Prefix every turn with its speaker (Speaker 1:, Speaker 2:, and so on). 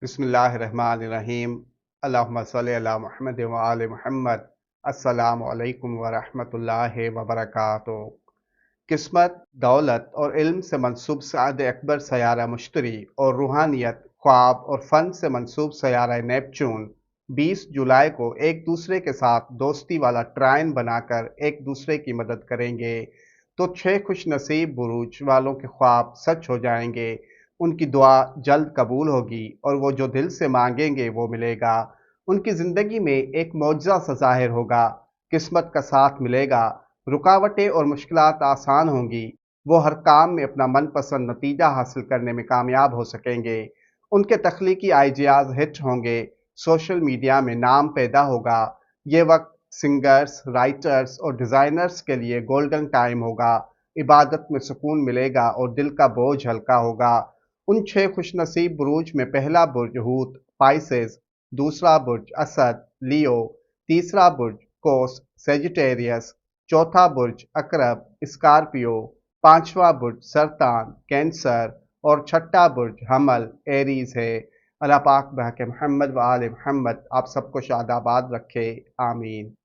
Speaker 1: बिस्मिल्लाहिर्रहमानिर्रहीम। अल्लाहुम्मा सल्लि अला मुहम्मद व आले मुहम्मद। अस्सलामु अलैकुम व रहमतुल्लाहि व बरकातुहू। किस्मत, दौलत और इल्म से मंसूब साद अकबर सयारा मुश्तरी और रूहानियत, ख्वाब और फ़न से मंसूब सयारा नेपच्यून 20 जुलाई को एक दूसरे के साथ दोस्ती वाला ट्रायन बनाकर एक दूसरे की मदद करेंगे तो 6 खुश नसीब बुरूज वालों के ख्वाब सच हो जाएंगे। उनकी दुआ जल्द कबूल होगी और वो जो दिल से मांगेंगे वो मिलेगा। उनकी ज़िंदगी में एक मौजज़ा सा ज़ाहिर होगा, किस्मत का साथ मिलेगा, रुकावटें और मुश्किलात आसान होंगी। वो हर काम में अपना मनपसंद नतीजा हासिल करने में कामयाब हो सकेंगे। उनके तख्लीकी आइडियाज़ हिट होंगे, सोशल मीडिया में नाम पैदा होगा। ये वक्त सिंगर्स, राइटर्स और डिज़ाइनर्स के लिए गोल्डन टाइम होगा। इबादत में सुकून मिलेगा और दिल का बोझ हल्का होगा। उन 6 खुशनसीब बुरूज में पहला बुर्ज हूत पाइसेस, दूसरा बुर्ज असद लियो, तीसरा बुर्ज कोस सेजिटेरियस, चौथा बुर्ज अकरब स्कॉर्पियो, पांचवा बुर्ज सरतान कैंसर और छठा बुर्ज हमल एरीज है। अल्लाह पाक बहके मोहम्मद व आले मोहम्मद आप सबको शादाबाद रखे, आमीन।